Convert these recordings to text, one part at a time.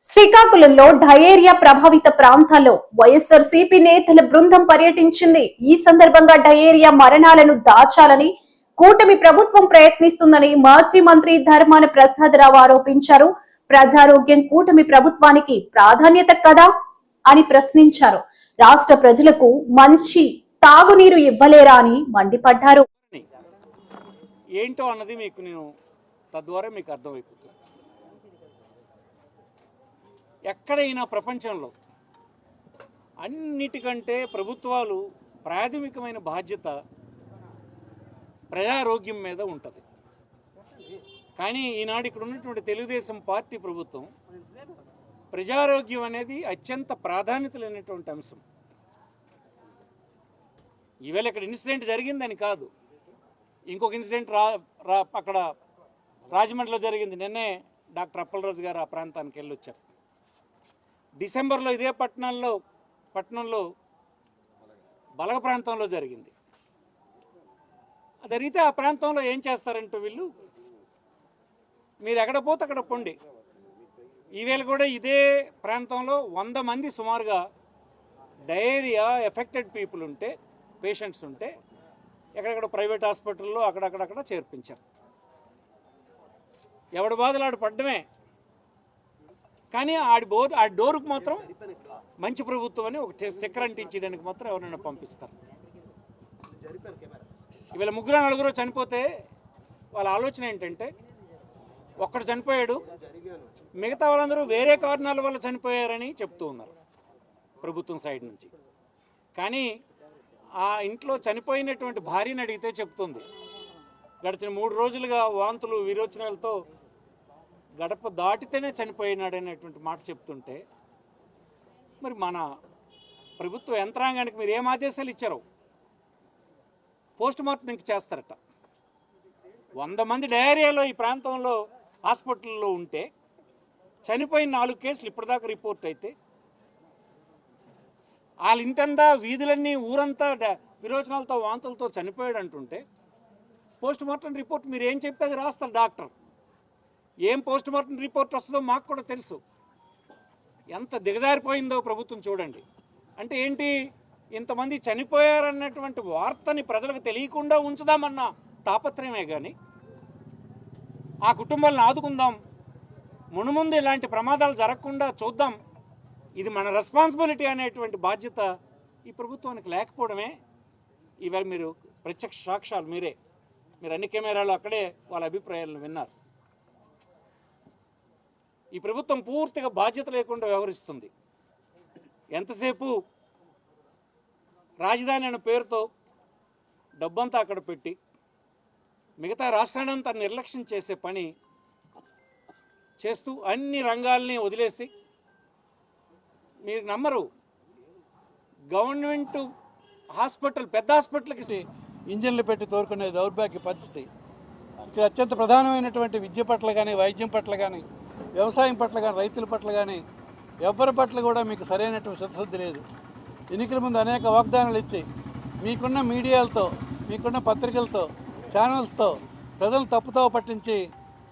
శ్రీకాకుళంలో డయేరియా ప్రభావిత ప్రాంతాల్లో వైఎస్ఆర్సీపీ నేతల బృందం పర్యటించింది. ఈ సందర్భంగా డయేరియా మరణాలను దాచాలని కూటమి ప్రభుత్వం ప్రయత్నిస్తుందని మాజీ మంత్రి ధర్మాన ప్రసాదరావు ఆరోపించారు. ప్రజారోగ్యం కూటమి ప్రభుత్వానికి ప్రాధాన్యత కదా అని ప్రశ్నించారు. రాష్ట్ర ప్రజలకు మంచి తాగునీరు ఇవ్వలేరా అని మండిపడ్డారు. ఏంటో అన్నది మీకు నేను తద్వారా మీకు అర్థమైపోతుంది. ఎక్కడైనా ప్రపంచంలో అన్నిటికంటే ప్రభుత్వాలు ప్రాథమికమైన బాధ్యత ప్రజారోగ్యం మీద ఉంటుంది. కానీ ఈనాడు ఇక్కడ ఉన్నటువంటి తెలుగుదేశం పార్టీ ప్రభుత్వం ప్రజారోగ్యం అనేది అత్యంత ప్రాధాన్యత లేనటువంటి అంశం. ఈవేళ ఇక్కడ ఇన్సిడెంట్ జరిగిందని కాదు, ఇంకొక ఇన్సిడెంట్ అక్కడ రాజమండ్రిలో జరిగింది. నిన్నే డాక్టర్ అప్పలరాజు గారు ఆ ప్రాంతానికి వెళ్ళొచ్చారు. డిసెంబర్లో ఇదే పట్టణంలో బలగ ప్రాంతంలో జరిగింది. జరిగితే ఆ ప్రాంతంలో ఏం చేస్తారంటే వీళ్ళు, మీరు ఎక్కడ పోతే అక్కడ పొండి. ఈవేళ కూడా ఇదే ప్రాంతంలో 100 మంది సుమారుగా డయేరియా ఎఫెక్టెడ్ పీపుల్ ఉంటే, పేషెంట్స్ ఉంటే ఎక్కడెక్కడ ప్రైవేట్ హాస్పిటల్లో అక్కడక్కడక్కడ చేర్పించారు. ఎవడి బాధలు ఆడు పడ్డమే. కానీ ఆ డోరుకు మాత్రం మంచి ప్రభుత్వం అని ఒక స్టిక్కర్ అంటించడానికి మాత్రం ఎవరైనా పంపిస్తారు. ఇవాళ 3-4 చనిపోతే వాళ్ళ ఆలోచన ఏంటంటే, ఒక్కడు చనిపోయాడు, మిగతా వాళ్ళందరూ వేరే కారణాల వల్ల చనిపోయారని చెప్తూ ఉన్నారు ప్రభుత్వం సైడ్ నుంచి. కానీ ఆ ఇంట్లో చనిపోయినటువంటి భార్యని అడిగితే చెప్తుంది, గడిచిన 3 రోజులుగా వాంతులు విరోచనాలతో గడప దాటితేనే చనిపోయినాడనేటువంటి మాట చెప్తుంటే, మరి మన ప్రభుత్వ యంత్రాంగానికి మీరు ఏం ఆదేశాలు ఇచ్చారో పోస్ట్ మార్టం ఇంక చేస్తారట. 100 మంది డయేరియాలో ఈ ప్రాంతంలో హాస్పిటల్లో ఉంటే చనిపోయిన 4 కేసులు ఇప్పటిదాకా రిపోర్ట్ అయితే, వాళ్ళ ఇంటంతా వీధులన్నీ ఊరంతా విరోచనాలతో వాంతులతో చనిపోయాడు అంటుంటే, పోస్ట్ మార్టం రిపోర్ట్ మీరు ఏం చెప్పేది రాస్తారు డాక్టర్. ఏం పోస్ట్ మార్టం రిపోర్ట్ వస్తుందో మాకు కూడా తెలుసు. ఎంత దిగజారిపోయిందో ప్రభుత్వం చూడండి. అంటే ఏంటి, ఇంతమంది చనిపోయారన్నటువంటి వార్తని ప్రజలకు తెలియకుండా ఉంచుదామన్న తాపత్రయమే కానీ, ఆ కుటుంబాలను ఆదుకుందాం, మునుముందు ఇలాంటి ప్రమాదాలు జరగకుండా చూద్దాం, ఇది మన రెస్పాన్సిబిలిటీ అనేటువంటి బాధ్యత ఈ ప్రభుత్వానికి లేకపోవడమే. ఇవాళ మీరు ప్రత్యక్ష సాక్ష్యాలు, మీరు అన్ని కెమెరాలు అక్కడే వాళ్ళ అభిప్రాయాలను విన్నారు. ఈ ప్రభుత్వం పూర్తిగా బాధ్యత లేకుండా వ్యవహరిస్తుంది. ఎంతసేపు రాజధాని అనే పేరుతో డబ్బంతా అక్కడ పెట్టి మిగతా రాష్ట్రాన్నంతా నిర్లక్ష్యం చేసే పని చేస్తూ అన్ని రంగాల్ని వదిలేసి, మీరు నమ్మరు, గవర్నమెంట్ హాస్పిటల్ పెద్ద హాస్పిటల్కి ఇంజన్లు పెట్టి తోరుకునే దౌర్భాగ్య పరిస్థితి. ఇక్కడ అత్యంత ప్రధానమైనటువంటి విద్య పట్ల కానీ, వైద్యం పట్ల కానీ, వ్యవసాయం పట్ల కానీ, రైతుల పట్ల కానీ ఎవరి పట్ల కూడా మీకు సరైనటువంటి చిత్తశుద్ధి లేదు. ఎన్నికల ముందు అనేక వాగ్దానాలు ఇచ్చి మీకున్న మీడియాలతో, మీకున్న పత్రికలతో, ఛానల్స్తో ప్రజలు తప్పుతో పట్టించి,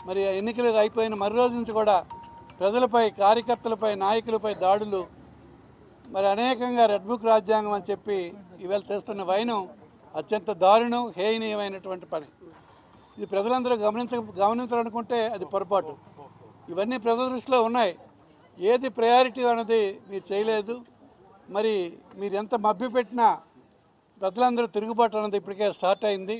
మరి ఎన్నికలు అయిపోయిన మరో రోజు నుంచి కూడా ప్రజలపై, కార్యకర్తలపై, నాయకులపై దాడులు, మరి అనేకంగా రెడ్ బుక్ రాజ్యాంగం అని చెప్పి ఇవాళ చేస్తున్న వైనం అత్యంత దారుణం, హేయనీయమైనటువంటి పని. ఇది ప్రజలందరూ గమనించాలనుకుంటే అది పొరపాటు. ఇవన్నీ ప్రజల దృష్టిలో ఉన్నాయి. ఏది ప్రయారిటీ అన్నది మీరు చేయలేదు. మరి మీరు ఎంత మభ్యపెట్టినా ప్రజలందరూ తిరుగుబాటు అన్నది ఇప్పటికే స్టార్ట్ అయింది.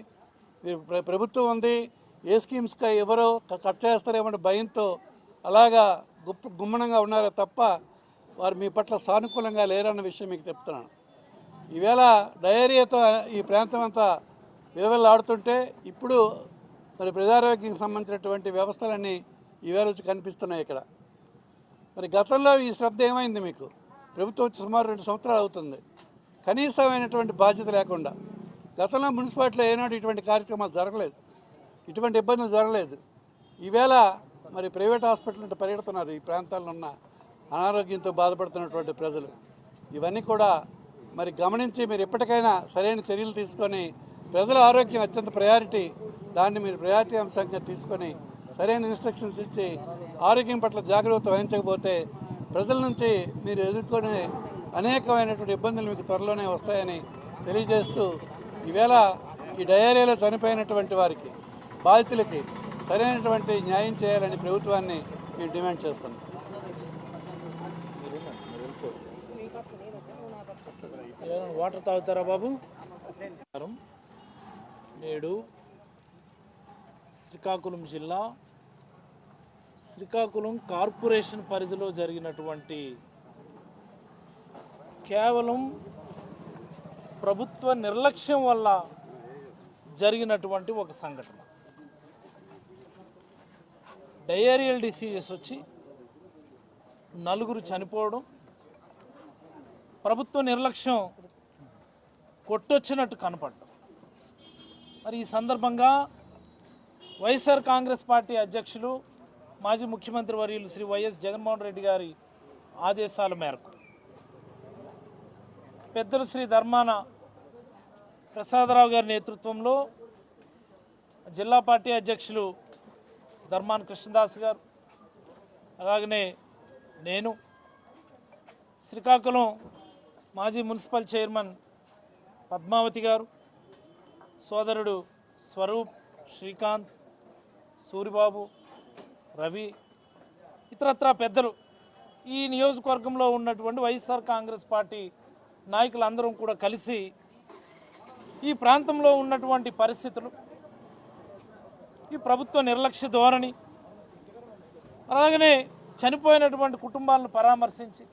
ప్రభుత్వం ఉంది, ఏ స్కీమ్స్కి ఎవరో కట్ చేస్తారేమో భయంతో అలాగా గుమ్మనంగా ఉన్నారో తప్ప వారు మీ పట్ల సానుకూలంగా లేరన్న విషయం మీకు చెప్తున్నాను. ఈవేళ డయేరియాతో ఈ ప్రాంతం అంతా విలవిల్లాడుతుంటే ఇప్పుడు మరి ప్రజారోగ్యానికి సంబంధించినటువంటి వ్యవస్థలన్నీ ఈవేళ వచ్చి కనిపిస్తున్నాయి ఇక్కడ. మరి గతంలో ఈ శ్రద్ధ ఏమైంది మీకు? ప్రభుత్వం వచ్చి సుమారు 2 సంవత్సరాలు అవుతుంది. కనీసమైనటువంటి బాధ్యత లేకుండా గతంలో మున్సిపాలిటీలో ఏనాడు ఇటువంటి కార్యక్రమాలు జరగలేదు, ఇటువంటి ఇబ్బందులు జరగలేదు. ఈవేళ మరి ప్రైవేట్ హాస్పిటల్ అంటే పరిగెడుతున్నారు ఈ ప్రాంతాల్లో ఉన్న అనారోగ్యంతో బాధపడుతున్నటువంటి ప్రజలు. ఇవన్నీ కూడా మరి గమనించి మీరు ఎప్పటికైనా సరైన చర్యలు తీసుకొని, ప్రజల ఆరోగ్యం అత్యంత ప్రయారిటీ, దాన్ని మీరు ప్రయారిటీ అంశంగా తీసుకొని సరైన ఇన్స్ట్రక్షన్స్ ఇచ్చి ఆరోగ్యం పట్ల జాగ్రత్త వహించకపోతే ప్రజల నుంచి మీరు ఎదుర్కొనే అనేకమైనటువంటి ఇబ్బందులు మీకు త్వరలోనే వస్తాయని తెలియజేస్తూ ఈవేళ ఈ డయేరియాలో చనిపోయినటువంటి వారికి బాధితులకి సరైనటువంటి న్యాయం చేయాలని ప్రభుత్వాన్ని మేము డిమాండ్ చేస్తున్నాం. వాటర్ తాగుతారా బాబు? నేడు శ్రీకాకుళం జిల్లా శ్రీకాకుళం కార్పొరేషన్ పరిధిలో జరిగినటువంటి కేవలం ప్రభుత్వ నిర్లక్ష్యం వల్ల జరిగినటువంటి ఒక సంఘటన. డయేరియల్ డిసీజెస్ వచ్చి 4 చనిపోవడం, ప్రభుత్వ నిర్లక్ష్యం కొట్టొచ్చినట్టు కనపడ్డం. మరి ఈ సందర్భంగా వైఎస్ఆర్ కాంగ్రెస్ పార్టీ అధ్యక్షులు మాజీ ముఖ్యమంత్రి వర్యులు శ్రీ వైఎస్ జగన్మోహన్ రెడ్డి గారి ఆదేశాల మేరకు పెద్దలు శ్రీ ధర్మాన ప్రసాదరావు గారి నేతృత్వంలో జిల్లా పార్టీ అధ్యక్షులు ధర్మాన కృష్ణదాస్ గారు, అలాగనే నేను, శ్రీకాకుళం మాజీ మున్సిపల్ చైర్మన్ పద్మావతి గారు, సోదరుడు స్వరూప్, శ్రీకాంత్, సూరిబాబు, రవి, ఇతరత్రా పెద్దలు, ఈ నియోజకవర్గంలో ఉన్నటువంటి వైఎస్ఆర్ కాంగ్రెస్ పార్టీ నాయకులందరం కూడా కలిసి ఈ ప్రాంతంలో ఉన్నటువంటి పరిస్థితులు, ఈ ప్రభుత్వ నిర్లక్ష్య ధోరణి, అలాగనే చనిపోయినటువంటి కుటుంబాలను పరామర్శించి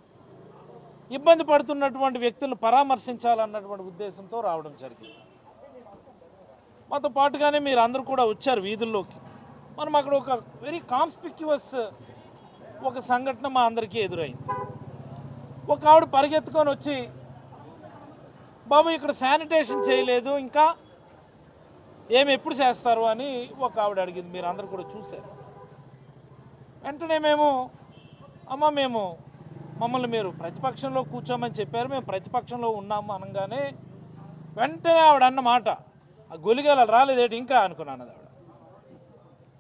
ఇబ్బంది పడుతున్నటువంటి వ్యక్తులను పరామర్శించాలన్నటువంటి ఉద్దేశంతో రావడం జరిగింది. మాతో పాటుగానే మీరు అందరూ కూడా వచ్చారు వీధుల్లోకి. మనం అక్కడ ఒక వెరీ కాన్స్పిక్యువస్ ఒక సంఘటన మా అందరికీ ఎదురైంది. ఒక ఆవిడ పరిగెత్తుకొని వచ్చి, బాబు ఇక్కడ శానిటేషన్ చేయలేదు, ఇంకా ఎప్పుడు చేస్తారు అని ఒక ఆవిడ అడిగింది. మీరు అందరు కూడా చూశారు. వెంటనే మేము, అమ్మ మమ్మల్ని మీరు ప్రతిపక్షంలో కూర్చోమని చెప్పారు, మేము ప్రతిపక్షంలో ఉన్నాము అనగానే వెంటనే ఆవిడ అన్న మాట, ఆ గొలిగేలా రాలేదేటి ఇంకా అనుకున్నాను. ఆవిడ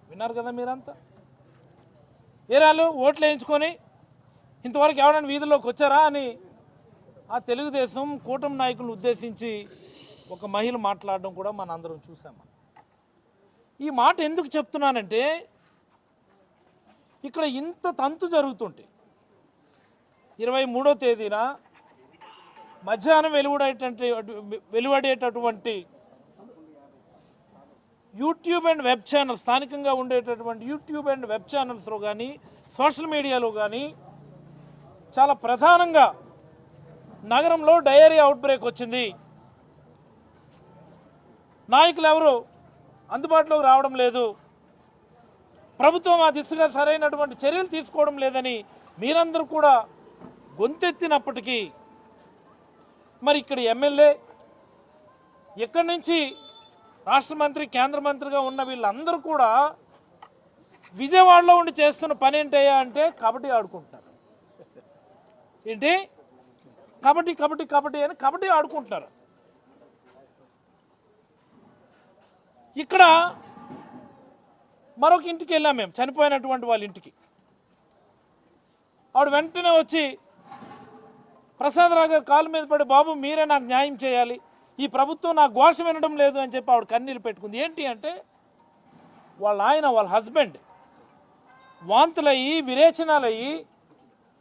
విన్నారు కదా మీరంతా. ఏరాలు ఓట్లు వేయించుకొని ఇంతవరకు ఎవడైనా వీధుల్లోకి వచ్చారా అని ఆ తెలుగుదేశం కూటమి నాయకులను ఉద్దేశించి ఒక మహిళ మాట్లాడడం కూడా మన అందరం చూసాము. ఈ మాట ఎందుకు చెప్తున్నానంటే, ఇక్కడ ఇంత తంతు జరుగుతుంటే 23వ తేదీన మధ్యాహ్నం వెలువడేటటువంటి యూట్యూబ్ అండ్ వెబ్ ఛానల్, స్థానికంగా ఉండేటటువంటి యూట్యూబ్ అండ్ వెబ్ ఛానల్స్లో కానీ సోషల్ మీడియాలో కానీ చాలా ప్రధానంగా నగరంలో డయేరియా అవుట్బ్రేక్ వచ్చింది, నాయకులు ఎవరు అందుబాటులోకి రావడం లేదు, ప్రభుత్వం ఆ దిశగా సరైనటువంటి చర్యలు తీసుకోవడం లేదని మీరందరూ కూడా గొంతెత్తినప్పటికీ మరి ఇక్కడ ఎమ్మెల్యే, ఇక్కడి నుంచి రాష్ట్ర మంత్రి, కేంద్ర మంత్రిగా ఉన్న వీళ్ళందరూ కూడా విజయవాడలో ఉండి చేస్తున్న పని ఏంటయ్యా అంటే కబడ్డీ ఆడుకుంటున్నారు. ఏంటి కబడ్డీ కబడ్డీ కబడ్డీ అని కబడ్డీ ఆడుకుంటున్నారు. ఇక్కడ మరొక ఇంటికి వెళ్ళాం మేము, చనిపోయినటువంటి వాళ్ళ ఇంటికి. ఆవిడ వెంటనే వచ్చి ప్రసాదరావు గారు కాలు మీద పడి, బాబు మీరే నాకు న్యాయం చేయాలి, ఈ ప్రభుత్వం నా ఘోష వినడం లేదు అని చెప్పి ఆవిడ కన్నీళ్ళు పెట్టుకుంది. ఏంటి అంటే వాళ్ళ హస్బెండ్ వాంతులయ్యి విరేచనాలయ్యి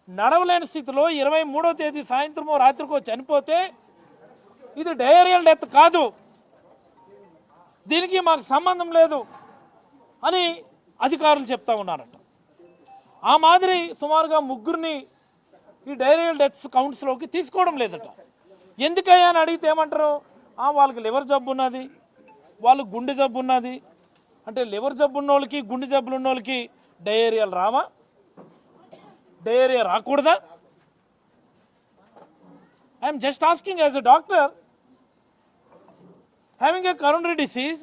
నడవలేని స్థితిలో 23వ తేదీ సాయంత్రమో రాత్రికో చనిపోతే ఇది డయేరియల్ డెత్ కాదు, దీనికి మాకు సంబంధం లేదు అని అధికారులు చెప్తా ఉన్నారట. ఆ మాదిరి సుమారుగా 3 ఈ డయేరియల్ డెత్స్ కౌంట్స్లోకి తీసుకోవడం లేదట. ఎందుకయ్యా అని అడిగితే ఏమంటారు, వాళ్ళకి లివర్ జబ్బు ఉన్నది, వాళ్ళకి గుండె జబ్బు ఉన్నది. అంటే లివర్ జబ్బు ఉన్న వాళ్ళకి, గుండె జబ్బులు ఉన్న వాళ్ళకి డయేరియాలు రావా? డయేరియా రాకూడదా? I'm just asking as a doctor, having a coronary disease,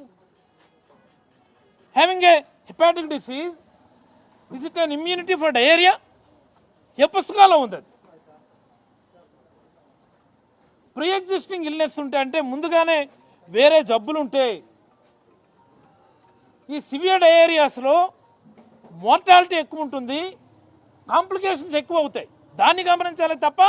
having a hepatic disease, is it an immunity for diarrhea? ఏ పుస్తకాల్లో ఉంది అది? ప్రీ ఎగ్జిస్టింగ్ ఇల్నెస్ ఉంటే, అంటే ముందుగానే వేరే జబ్బులు ఉంటే, ఈ సివియర్ డయేరియాస్లో మోర్టాలిటీ ఎక్కువ ఉంటుంది, కాంప్లికేషన్స్ ఎక్కువ అవుతాయి. దాన్ని గమనించాలి తప్ప